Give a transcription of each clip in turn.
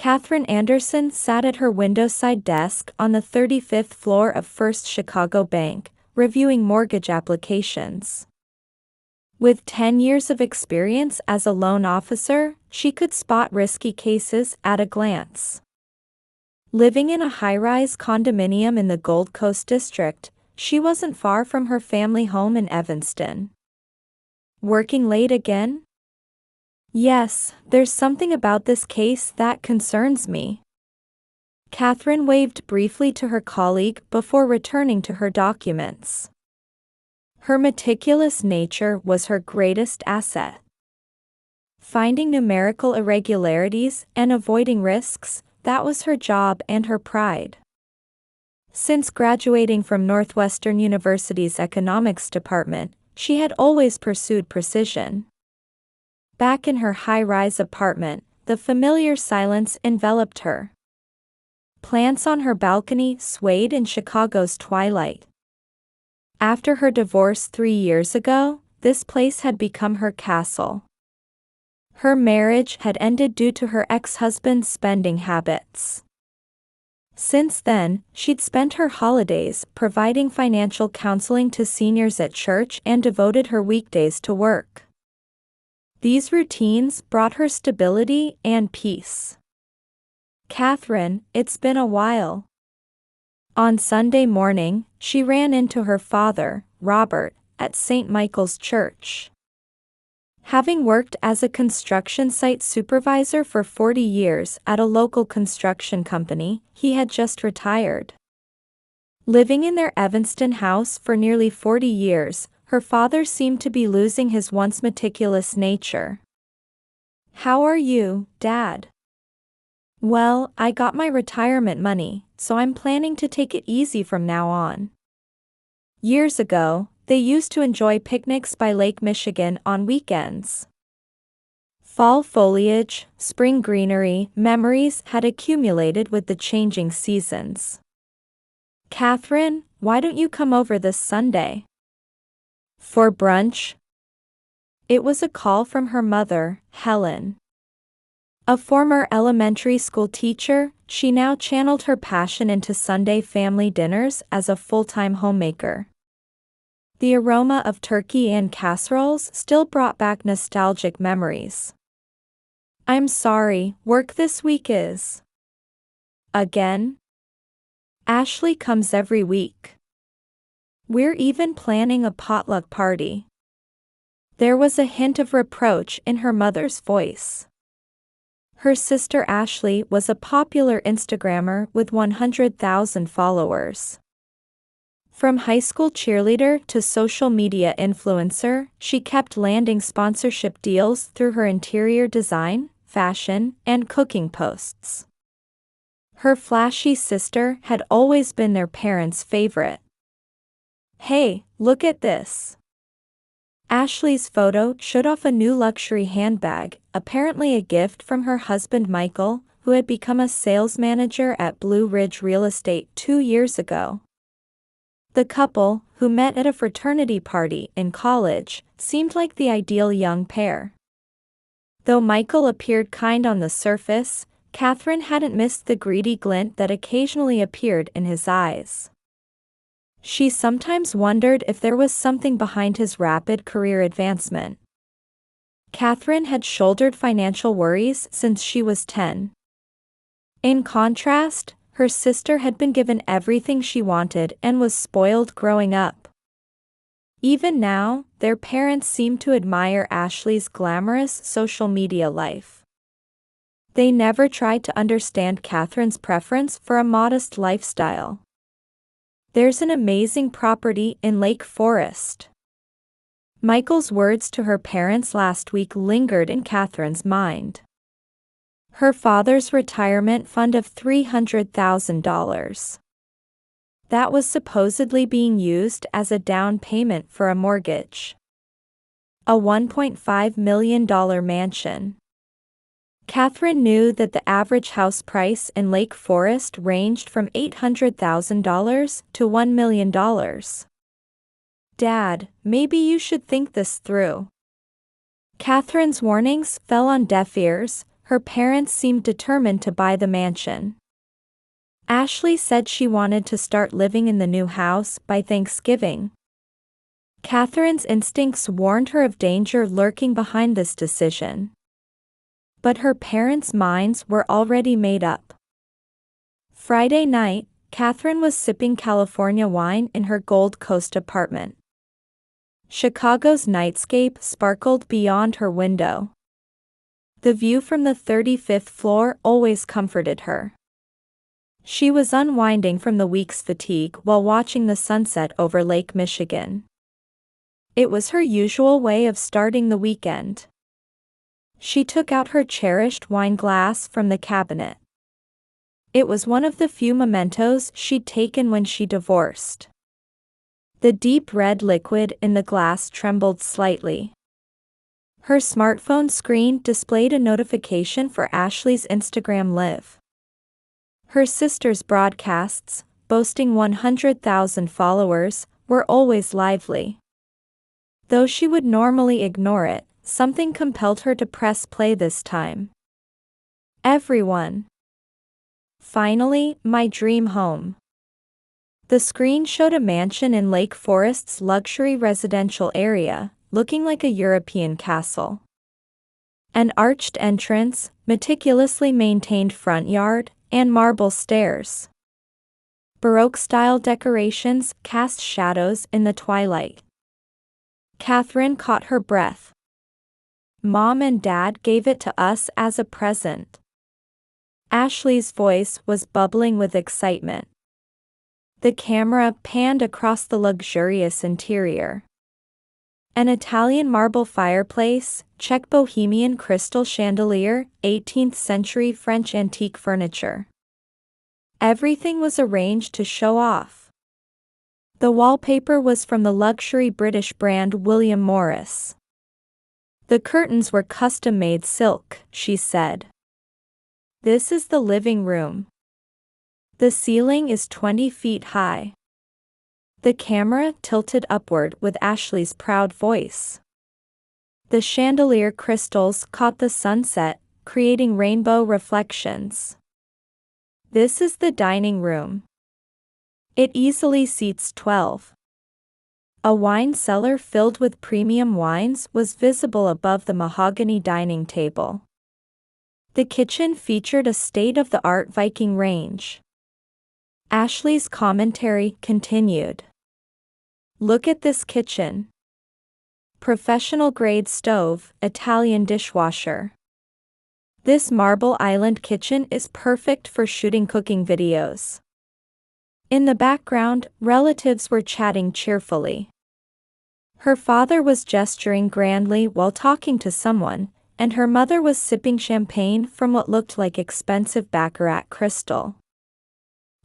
Katherine Anderson sat at her windowside desk on the 35th floor of First Chicago Bank, reviewing mortgage applications. With 10 years of experience as a loan officer, she could spot risky cases at a glance. Living in a high-rise condominium in the Gold Coast district, she wasn't far from her family home in Evanston. Working late again? Yes, there's something about this case that concerns me. Katherine waved briefly to her colleague before returning to her documents. Her meticulous nature was her greatest asset. Finding numerical irregularities and avoiding risks, that was her job and her pride. Since graduating from Northwestern University's economics department, she had always pursued precision. Back in her high-rise apartment, the familiar silence enveloped her. Plants on her balcony swayed in Chicago's twilight. After her divorce 3 years ago, this place had become her castle. Her marriage had ended due to her ex-husband's spending habits. Since then, she'd spent her holidays providing financial counseling to seniors at church and devoted her weekdays to work. These routines brought her stability and peace. Katherine, it's been a while. On Sunday morning, she ran into her father, Robert, at St. Michael's Church. Having worked as a construction site supervisor for 40 years at a local construction company, he had just retired. Living in their Evanston house for nearly 40 years, her father seemed to be losing his once meticulous nature. "How are you, Dad?" "Well, I got my retirement money, so I'm planning to take it easy from now on." Years ago, they used to enjoy picnics by Lake Michigan on weekends. Fall foliage, spring greenery, memories had accumulated with the changing seasons. "Katherine, why don't you come over this Sunday?" "For brunch?" It was a call from her mother, Helen. A former elementary school teacher, she now channeled her passion into Sunday family dinners as a full-time homemaker. The aroma of turkey and casseroles still brought back nostalgic memories. "I'm sorry, work this week is." "Again?" "Ashley comes every week. We're even planning a potluck party." There was a hint of reproach in her mother's voice. Her sister Ashley was a popular Instagrammer with 100,000 followers. From high school cheerleader to social media influencer, she kept landing sponsorship deals through her interior design, fashion, and cooking posts. Her flashy sister had always been their parents' favorite. "Hey, look at this." Ashley's photo showed off a new luxury handbag, apparently a gift from her husband Michael, who had become a sales manager at Blue Ridge Real Estate 2 years ago. The couple, who met at a fraternity party in college, seemed like the ideal young pair. Though Michael appeared kind on the surface, Katherine hadn't missed the greedy glint that occasionally appeared in his eyes. She sometimes wondered if there was something behind his rapid career advancement. Katherine had shouldered financial worries since she was 10. In contrast, her sister had been given everything she wanted and was spoiled growing up. Even now, their parents seemed to admire Ashley's glamorous social media life. They never tried to understand Katherine's preference for a modest lifestyle. "There's an amazing property in Lake Forest." Michael's words to her parents last week lingered in Katherine's mind. Her father's retirement fund of $300,000. That was supposedly being used as a down payment for a mortgage. A $1.5 million mansion. Katherine knew that the average house price in Lake Forest ranged from $800,000 to $1 million. "Dad, maybe you should think this through." Katherine's warnings fell on deaf ears, Her parents seemed determined to buy the mansion. Ashley said she wanted to start living in the new house by Thanksgiving. Catherine's instincts warned her of danger lurking behind this decision. But her parents' minds were already made up. Friday night, Catherine was sipping California wine in her Gold Coast apartment. Chicago's nightscape sparkled beyond her window. The view from the 35th floor always comforted her. She was unwinding from the week's fatigue while watching the sunset over Lake Michigan. It was her usual way of starting the weekend. She took out her cherished wine glass from the cabinet. It was one of the few mementos she'd taken when she divorced. The deep red liquid in the glass trembled slightly. Her smartphone screen displayed a notification for Ashley's Instagram Live. Her sister's broadcasts, boasting 100,000 followers, were always lively. Though she would normally ignore it, something compelled her to press play this time. Everyone. Finally, my dream home. The screen showed a mansion in Lake Forest's luxury residential area, looking like a European castle. An arched entrance, meticulously maintained front yard, and marble stairs. Baroque-style decorations cast shadows in the twilight. Catherine caught her breath. Mom and Dad gave it to us as a present. Ashley's voice was bubbling with excitement. The camera panned across the luxurious interior. An Italian marble fireplace, Czech Bohemian crystal chandelier, 18th century French antique furniture. Everything was arranged to show off. The wallpaper was from the luxury British brand William Morris. The curtains were custom-made silk, she said. This is the living room. The ceiling is 20 feet high. The camera tilted upward with Ashley's proud voice. The chandelier crystals caught the sunset, creating rainbow reflections. This is the dining room. It easily seats 12. A wine cellar filled with premium wines was visible above the mahogany dining table. The kitchen featured a state-of-the-art Viking range. Ashley's commentary continued. Look at this kitchen. Professional-grade stove, Italian dishwasher. This marble island kitchen is perfect for shooting cooking videos. In the background, relatives were chatting cheerfully. Her father was gesturing grandly while talking to someone, and her mother was sipping champagne from what looked like expensive baccarat crystal.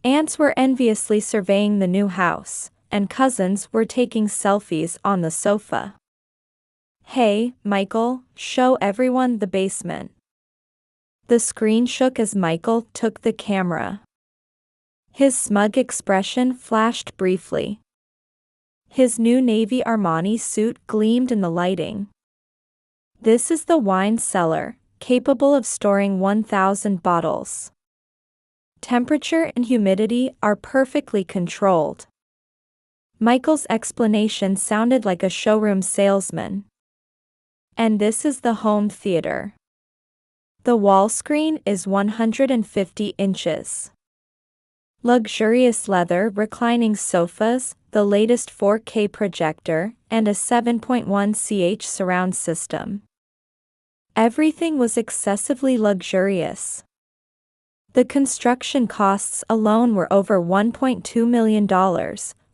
Aunts were enviously surveying the new house, and cousins were taking selfies on the sofa. Hey, Michael, show everyone the basement. The screen shook as Michael took the camera. His smug expression flashed briefly. His new navy Armani suit gleamed in the lighting. This is the wine cellar, capable of storing 1,000 bottles. Temperature and humidity are perfectly controlled. Michael's explanation sounded like a showroom salesman. And this is the home theater. The wall screen is 150 inches. Luxurious leather reclining sofas, the latest 4K projector, and a 7.1 ch surround system. Everything was excessively luxurious. The construction costs alone were over $1.2 million,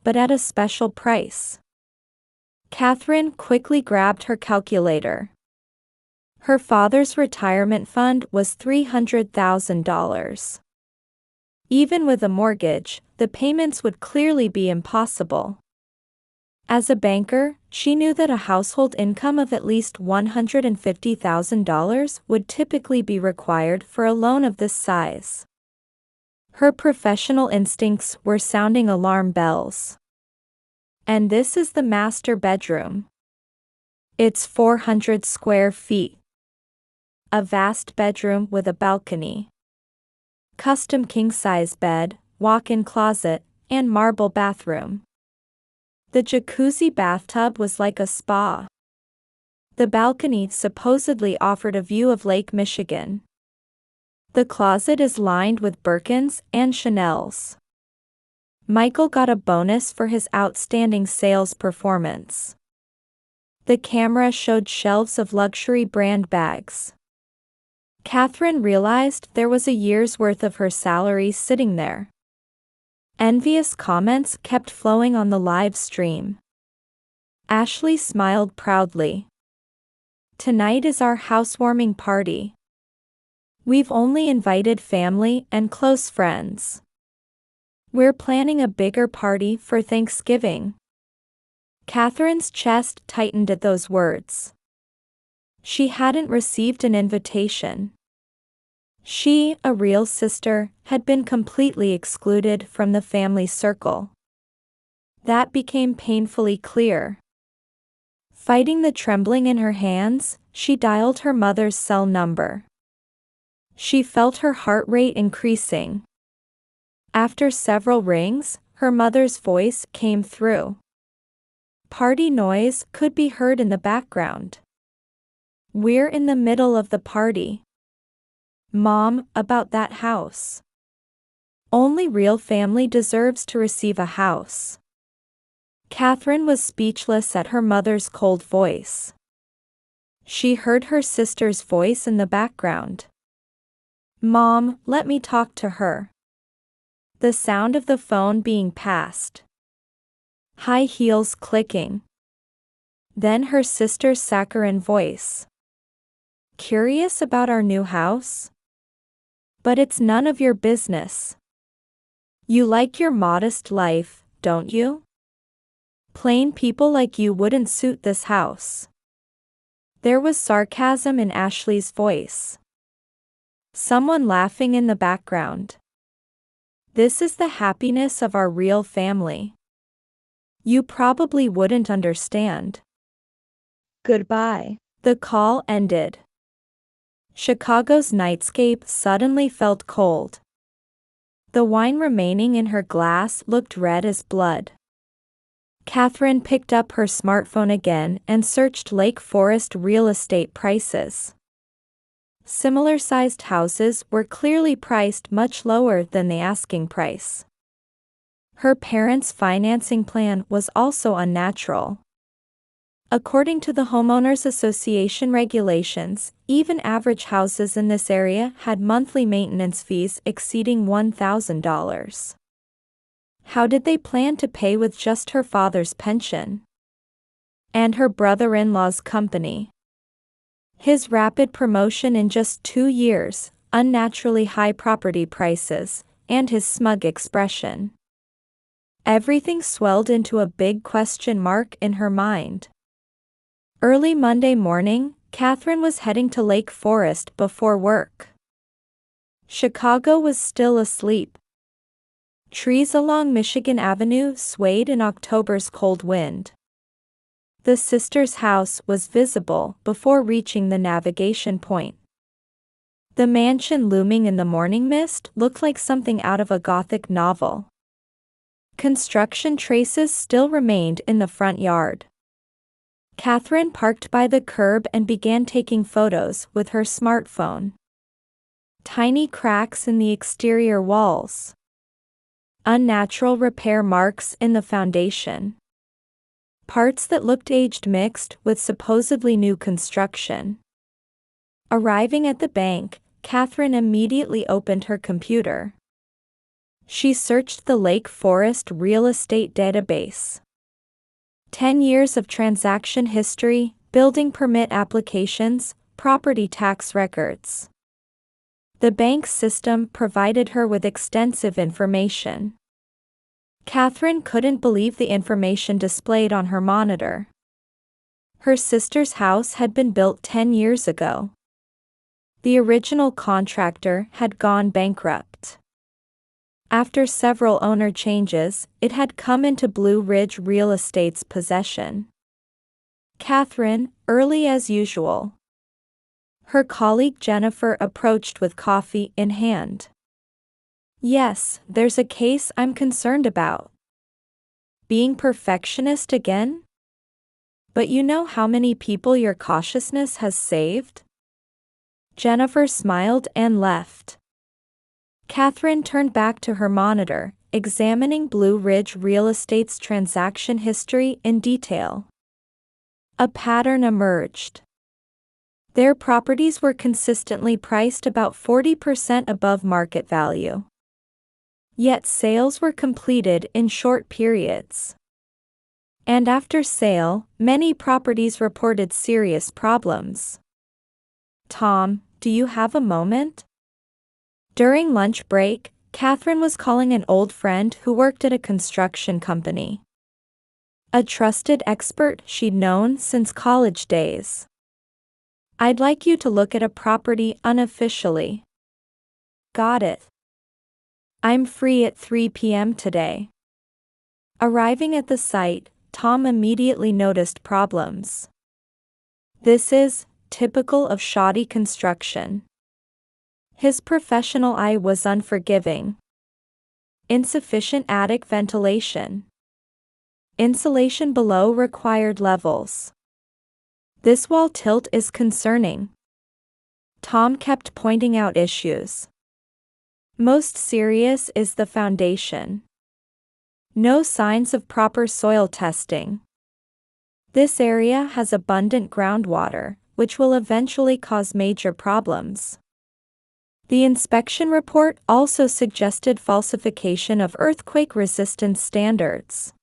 but at a special price. Catherine quickly grabbed her calculator. Her father's retirement fund was $300,000. Even with a mortgage, the payments would clearly be impossible. As a banker, she knew that a household income of at least $150,000 would typically be required for a loan of this size. Her professional instincts were sounding alarm bells. And this is the master bedroom. It's 400 square feet. a vast bedroom with a balcony. Custom king-size bed, walk-in closet, and marble bathroom. The jacuzzi bathtub was like a spa. The balcony supposedly offered a view of Lake Michigan. The closet is lined with Birkins and Chanels. Michael got a bonus for his outstanding sales performance. The camera showed shelves of luxury brand bags. Catherine realized there was a year's worth of her salary sitting there. Envious comments kept flowing on the live stream. Ashley smiled proudly. "Tonight is our housewarming party. We've only invited family and close friends. We're planning a bigger party for Thanksgiving." Catherine's chest tightened at those words. She hadn't received an invitation. She, a real sister, had been completely excluded from the family circle. That became painfully clear. Fighting the trembling in her hands, she dialed her mother's cell number. She felt her heart rate increasing. After several rings, her mother's voice came through. Party noise could be heard in the background. "We're in the middle of the party. Mom, about that house. Only real family deserves to receive a house." Catherine was speechless at her mother's cold voice. She heard her sister's voice in the background. "Mom, let me talk to her." The sound of the phone being passed. High heels clicking. Then her sister's saccharine voice. "Curious about our new house? But it's none of your business. You like your modest life, don't you? Plain people like you wouldn't suit this house." There was sarcasm in Ashley's voice. Someone laughing in the background. "This is the happiness of our real family. You probably wouldn't understand." Goodbye. The call ended. Chicago's nightscape suddenly felt cold. The wine remaining in her glass looked red as blood. Catherine picked up her smartphone again and searched Lake Forest real estate prices. Similar-sized houses were clearly priced much lower than the asking price. Her parents' financing plan was also unnatural. According to the Homeowners Association regulations, even average houses in this area had monthly maintenance fees exceeding $1,000. How did they plan to pay with just her father's pension? And her brother-in-law's company? His rapid promotion in just 2 years, unnaturally high property prices, and his smug expression. Everything swelled into a big question mark in her mind. Early Monday morning, Catherine was heading to Lake Forest before work. Chicago was still asleep. Trees along Michigan Avenue swayed in October's cold wind. The sisters' house was visible before reaching the navigation point. The mansion looming in the morning mist looked like something out of a Gothic novel. Construction traces still remained in the front yard. Catherine parked by the curb and began taking photos with her smartphone. Tiny cracks in the exterior walls. Unnatural repair marks in the foundation. Parts that looked aged mixed with supposedly new construction. Arriving at the bank, Catherine immediately opened her computer. She searched the Lake Forest real estate database. 10 years of transaction history, building permit applications, property tax records. The bank's system provided her with extensive information. Catherine couldn't believe the information displayed on her monitor. Her sister's house had been built 10 years ago. The original contractor had gone bankrupt. After several owner changes, it had come into Blue Ridge Real Estate's possession. Catherine, early as usual. Her colleague Jennifer approached with coffee in hand. Yes, there's a case I'm concerned about. Being perfectionist again? But you know how many people your cautiousness has saved? Jennifer smiled and left. Catherine turned back to her monitor, examining Blue Ridge Real Estate's transaction history in detail. A pattern emerged. Their properties were consistently priced about 40% above market value. Yet sales were completed in short periods. And after sale, many properties reported serious problems. Tom, do you have a moment? During lunch break, Catherine was calling an old friend who worked at a construction company. A trusted expert she'd known since college days. I'd like you to look at a property unofficially. Got it. I'm free at 3 p.m. today. Arriving at the site, Tom immediately noticed problems. This is typical of shoddy construction. His professional eye was unforgiving. Insufficient attic ventilation. Insulation below required levels. This wall tilt is concerning. Tom kept pointing out issues. Most serious is the foundation. No signs of proper soil testing. This area has abundant groundwater, which will eventually cause major problems. The inspection report also suggested falsification of earthquake resistance standards.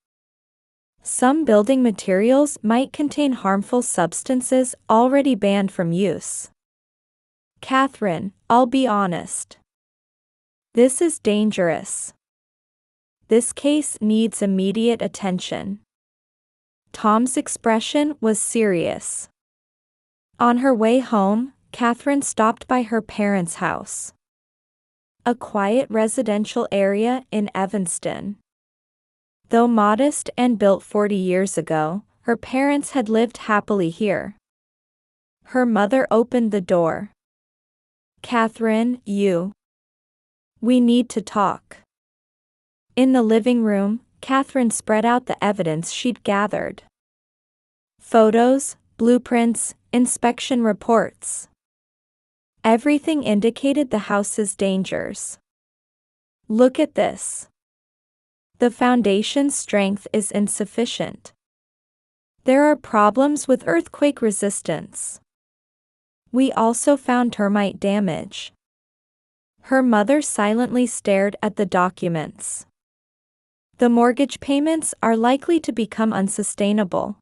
Some building materials might contain harmful substances already banned from use. Catherine, I'll be honest. This is dangerous. This case needs immediate attention. Tom's expression was serious. On her way home, Catherine stopped by her parents' house. A quiet residential area in Evanston. Though modest and built 40 years ago, her parents had lived happily here. Her mother opened the door. Catherine, we need to talk. In the living room, Catherine spread out the evidence she'd gathered. Photos, blueprints, inspection reports. Everything indicated the house's dangers. Look at this. The foundation's strength is insufficient. There are problems with earthquake resistance. We also found termite damage. Her mother silently stared at the documents. The mortgage payments are likely to become unsustainable.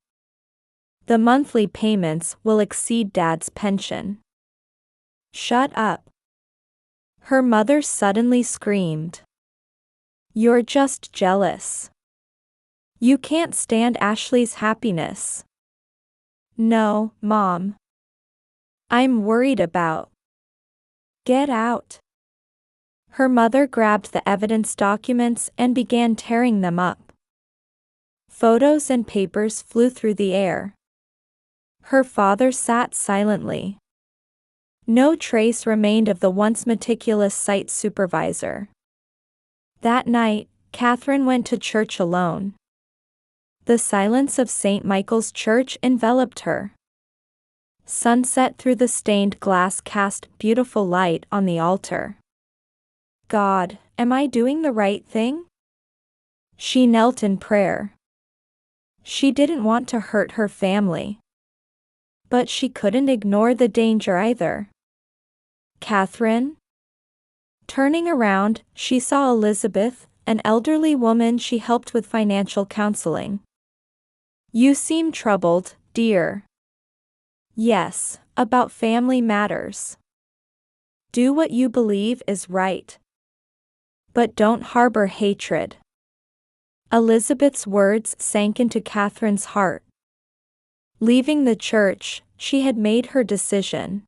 The monthly payments will exceed Dad's pension. Shut up. Her mother suddenly screamed. You're just jealous. You can't stand Ashley's happiness. No, Mom. I'm worried about. Get out. Her mother grabbed the evidence documents and began tearing them up. Photos and papers flew through the air. Her father sat silently. No trace remained of the once meticulous site supervisor. That night, Catherine went to church alone. The silence of St. Michael's Church enveloped her. Sunset through the stained glass cast beautiful light on the altar. God, am I doing the right thing? She knelt in prayer. She didn't want to hurt her family. But she couldn't ignore the danger either. Catherine? Turning around, she saw Elizabeth, an elderly woman she helped with financial counseling. You seem troubled, dear. Yes, about family matters. Do what you believe is right. But don't harbor hatred. Elizabeth's words sank into Catherine's heart. Leaving the church, she had made her decision.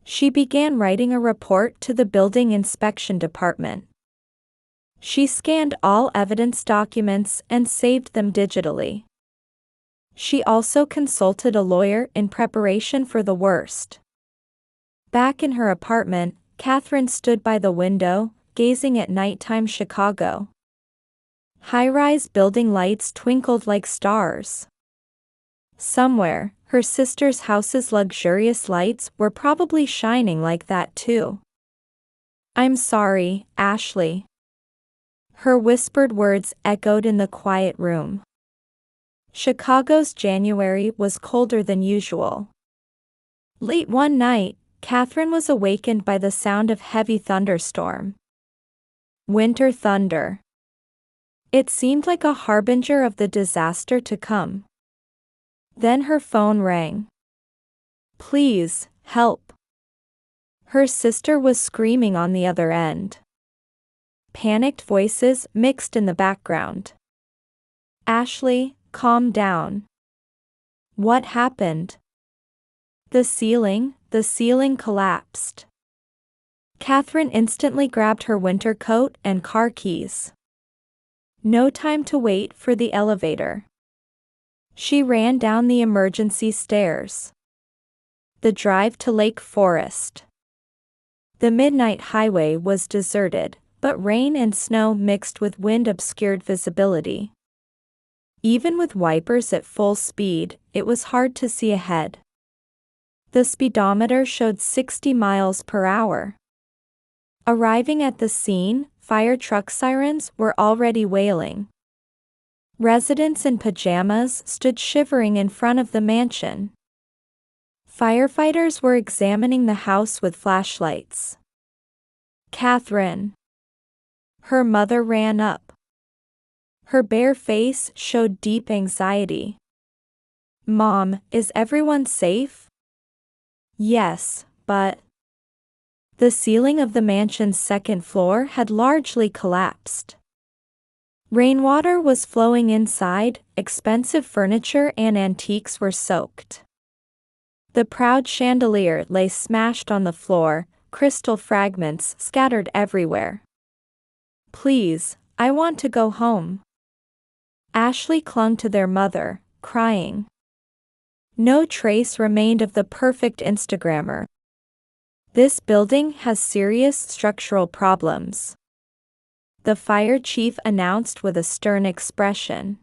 She began writing a report to the building inspection department. She scanned all evidence documents and saved them digitally. She also consulted a lawyer in preparation for the worst. Back in her apartment, Catherine stood by the window, gazing at nighttime Chicago. High-rise building lights twinkled like stars. Somewhere, her sister's house's luxurious lights were probably shining like that too. "I'm sorry, Ashley." Her whispered words echoed in the quiet room. Chicago's January was colder than usual. Late one night, Catherine was awakened by the sound of heavy thunderstorm. Winter thunder. It seemed like a harbinger of the disaster to come. Then her phone rang. "Please, help." Her sister was screaming on the other end. Panicked voices mixed in the background. "Ashley, calm down. What happened?" The ceiling collapsed." Catherine instantly grabbed her winter coat and car keys. No time to wait for the elevator. She ran down the emergency stairs. The drive to Lake Forest. The midnight highway was deserted, but rain and snow mixed with wind obscured visibility. Even with wipers at full speed, it was hard to see ahead. The speedometer showed 60 miles per hour. Arriving at the scene, fire truck sirens were already wailing. Residents in pajamas stood shivering in front of the mansion. Firefighters were examining the house with flashlights. "Catherine." Her mother ran up. Her bare face showed deep anxiety. "Mom, is everyone safe?" "Yes, but..." The ceiling of the mansion's second floor had largely collapsed. Rainwater was flowing inside, expensive furniture and antiques were soaked. The proud chandelier lay smashed on the floor, crystal fragments scattered everywhere. "Please, I want to go home." Ashley clung to their mother, crying. No trace remained of the perfect Instagrammer. "This building has serious structural problems," the fire chief announced with a stern expression.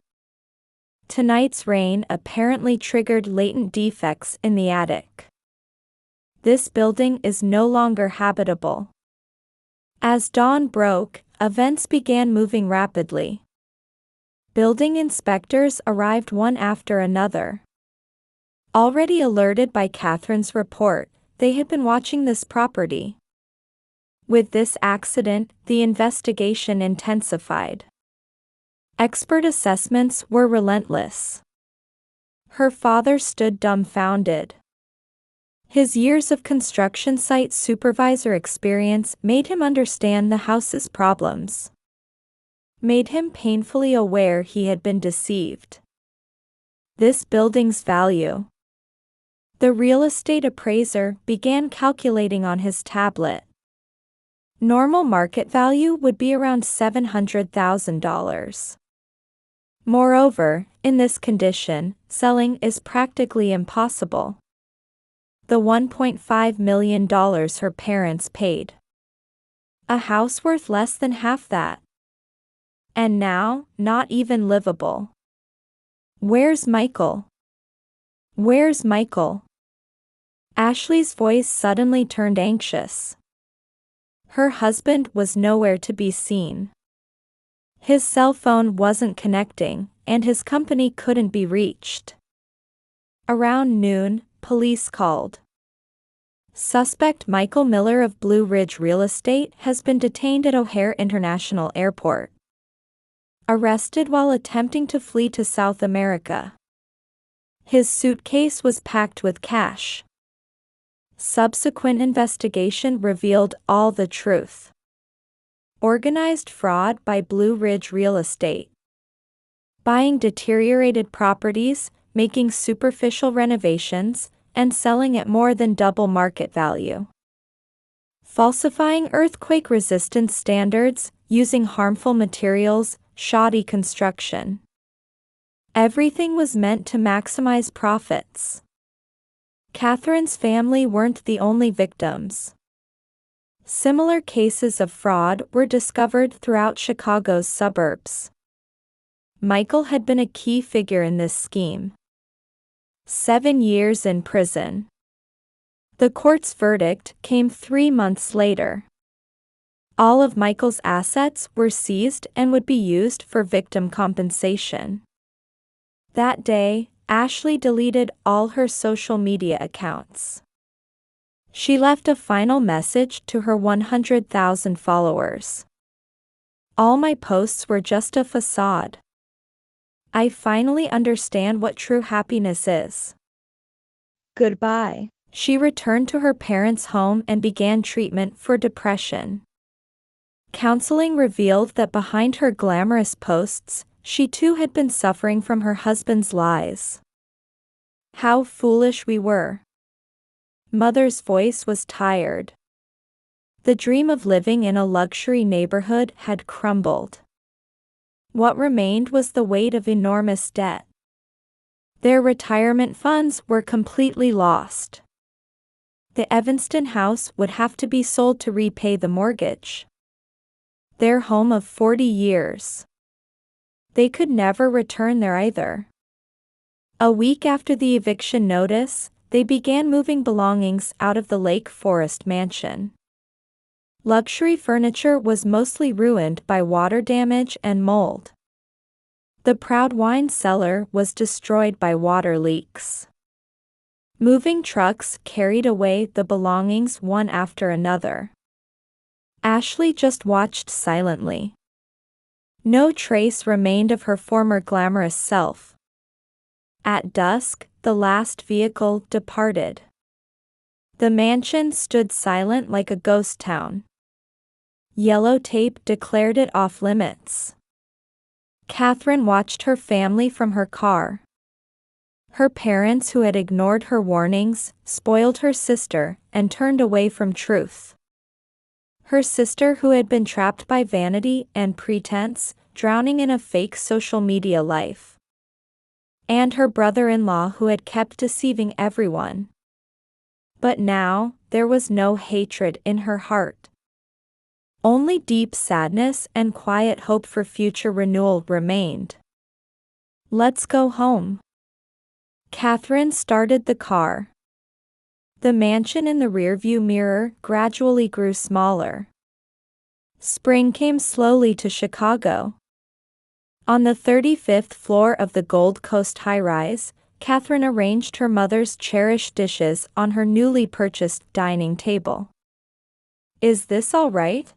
Tonight's rain apparently triggered latent defects in the attic. "This building is no longer habitable." As dawn broke, events began moving rapidly. Building inspectors arrived one after another. Already alerted by Catherine's report, they had been watching this property. With this accident, the investigation intensified. Expert assessments were relentless. Her father stood dumbfounded. His years of construction site supervisor experience made him understand the house's problems. Made him painfully aware he had been deceived. This building's value. The real estate appraiser began calculating on his tablet. Normal market value would be around $700,000. Moreover, in this condition, selling is practically impossible. The $1.5 million her parents paid. A house worth less than half that. And now, not even livable. "Where's Michael? Where's Michael?" Ashley's voice suddenly turned anxious. Her husband was nowhere to be seen. His cell phone wasn't connecting, and his company couldn't be reached. Around noon, police called. Suspect Michael Miller of Blue Ridge Real Estate has been detained at O'Hare International Airport. Arrested while attempting to flee to South America. His suitcase was packed with cash. Subsequent investigation revealed all the truth. Organized fraud by Blue Ridge Real Estate. Buying deteriorated properties, making superficial renovations, and selling at more than double market value. Falsifying earthquake resistance standards, using harmful materials, shoddy construction. Everything was meant to maximize profits. Catherine's family weren't the only victims. Similar cases of fraud were discovered throughout Chicago's suburbs. Michael had been a key figure in this scheme. 7 years in prison. The court's verdict came 3 months later. All of Michael's assets were seized and would be used for victim compensation. That day, Ashley deleted all her social media accounts. She left a final message to her 100,000 followers. "All my posts were just a facade. I finally understand what true happiness is. Goodbye." She returned to her parents' home and began treatment for depression. Counseling revealed that behind her glamorous posts, she too had been suffering from her husband's lies. "How foolish we were." Mother's voice was tired. The dream of living in a luxury neighborhood had crumbled. What remained was the weight of enormous debt. Their retirement funds were completely lost. The Evanston house would have to be sold to repay the mortgage. Their home of 40 years. They could never return there either. A week after the eviction notice, they began moving belongings out of the Lake Forest mansion. Luxury furniture was mostly ruined by water damage and mold. The proud wine cellar was destroyed by water leaks. Moving trucks carried away the belongings one after another. Ashley just watched silently. No trace remained of her former glamorous self. At dusk, the last vehicle departed. The mansion stood silent like a ghost town. Yellow tape declared it off limits. Catherine watched her family from her car. Her parents, who had ignored her warnings, spoiled her sister and turned away from truth. Her sister, who had been trapped by vanity and pretense, drowning in a fake social media life. And her brother-in-law, who had kept deceiving everyone. But now, there was no hatred in her heart. Only deep sadness and quiet hope for future renewal remained. "Let's go home." Catherine started the car. The mansion in the rearview mirror gradually grew smaller. Spring came slowly to Chicago. On the 35th floor of the Gold Coast high-rise, Catherine arranged her mother's cherished dishes on her newly purchased dining table. "Is this all right?"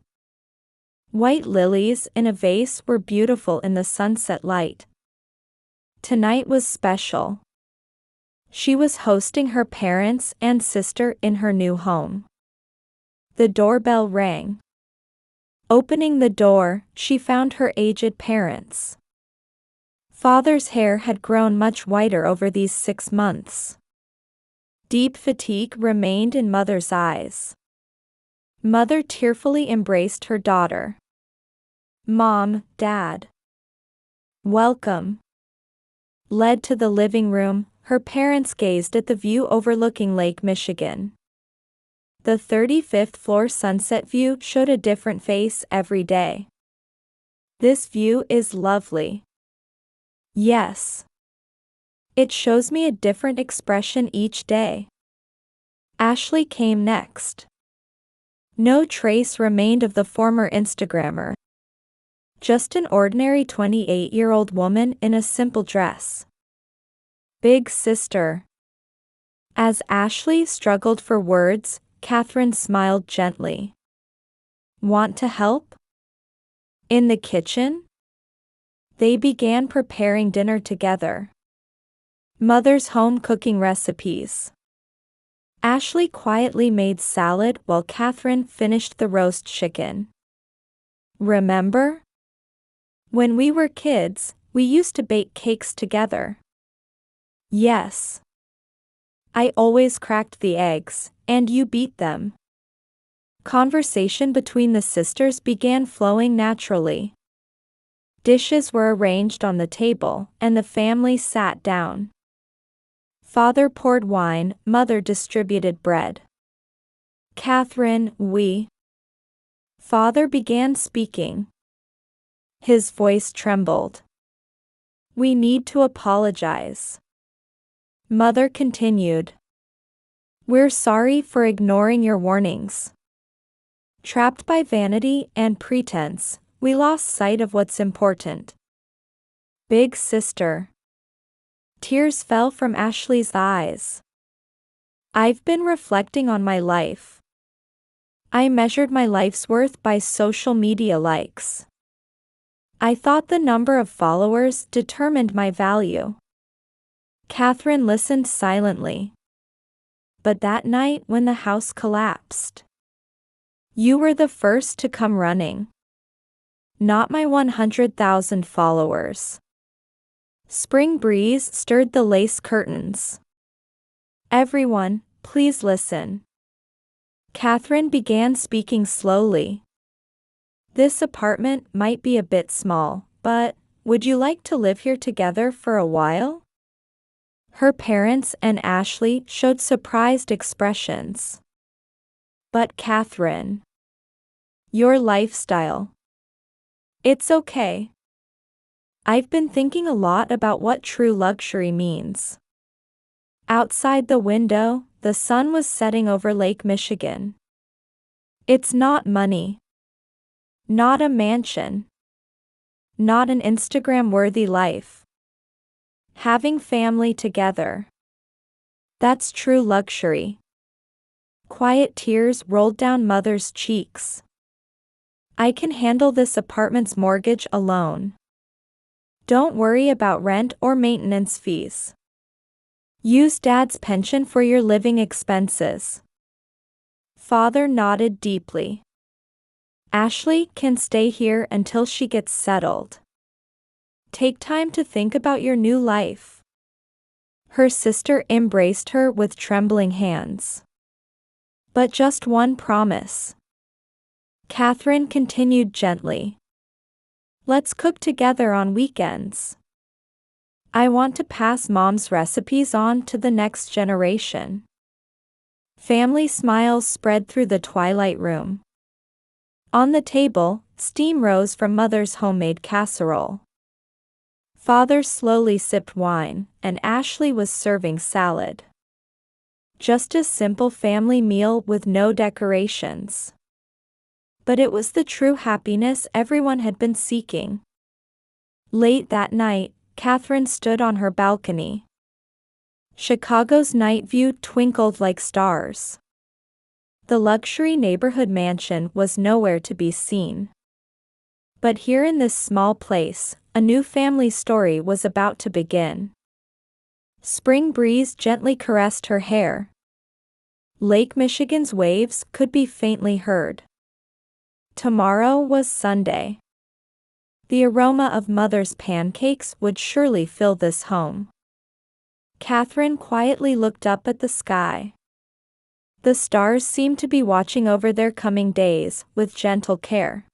White lilies in a vase were beautiful in the sunset light. Tonight was special. She was hosting her parents and sister in her new home. The doorbell rang. Opening the door, she found her aged parents. Father's hair had grown much whiter over these 6 months. Deep fatigue remained in Mother's eyes. Mother tearfully embraced her daughter. "Mom, Dad. Welcome." Led to the living room, her parents gazed at the view overlooking Lake Michigan. The 35th floor sunset view showed a different face every day. "This view is lovely." "Yes. It shows me a different expression each day." Ashley came next. No trace remained of the former Instagrammer. Just an ordinary 28-year-old woman in a simple dress. "Big sister." As Ashley struggled for words, Catherine smiled gently. "Want to help?" In the kitchen? They began preparing dinner together. Mother's home cooking recipes. Ashley quietly made salad while Catherine finished the roast chicken. "Remember? When we were kids, we used to bake cakes together." "Yes. I always cracked the eggs, and you beat them." Conversation between the sisters began flowing naturally. Dishes were arranged on the table, and the family sat down. Father poured wine, mother distributed bread. Catherine, Father began speaking. His voice trembled. We need to apologize. Mother continued. We're sorry for ignoring your warnings. Trapped by vanity and pretense, we lost sight of what's important. Big sister. Tears fell from Ashley's eyes. I've been reflecting on my life. I measured my life's worth by social media likes. I thought the number of followers determined my value. Catherine listened silently. But that night when the house collapsed, you were the first to come running. Not my 100,000 followers. Spring breeze stirred the lace curtains. Everyone, please listen. Catherine began speaking slowly. This apartment might be a bit small, but would you like to live here together for a while? Her parents and Ashley showed surprised expressions. But Catherine, your lifestyle. It's okay. I've been thinking a lot about what true luxury means. Outside the window, the sun was setting over Lake Michigan. It's not money. Not a mansion. Not an Instagram-worthy life. Having family together. That's true luxury. Quiet tears rolled down Mother's cheeks. I can handle this apartment's mortgage alone. Don't worry about rent or maintenance fees. Use Dad's pension for your living expenses. Father nodded deeply. Ashley can stay here until she gets settled. Take time to think about your new life. Her sister embraced her with trembling hands. But just one promise. Catherine continued gently. Let's cook together on weekends. I want to pass Mom's recipes on to the next generation. Family smiles spread through the twilight room. On the table, steam rose from Mother's homemade casserole. Father slowly sipped wine, and Ashley was serving salad. Just a simple family meal with no decorations. But it was the true happiness everyone had been seeking. Late that night, Catherine stood on her balcony. Chicago's night view twinkled like stars. The luxury neighborhood mansion was nowhere to be seen. But here in this small place, a new family story was about to begin. Spring breeze gently caressed her hair. Lake Michigan's waves could be faintly heard. Tomorrow was Sunday. The aroma of Mother's pancakes would surely fill this home. Catherine quietly looked up at the sky. The stars seemed to be watching over their coming days with gentle care.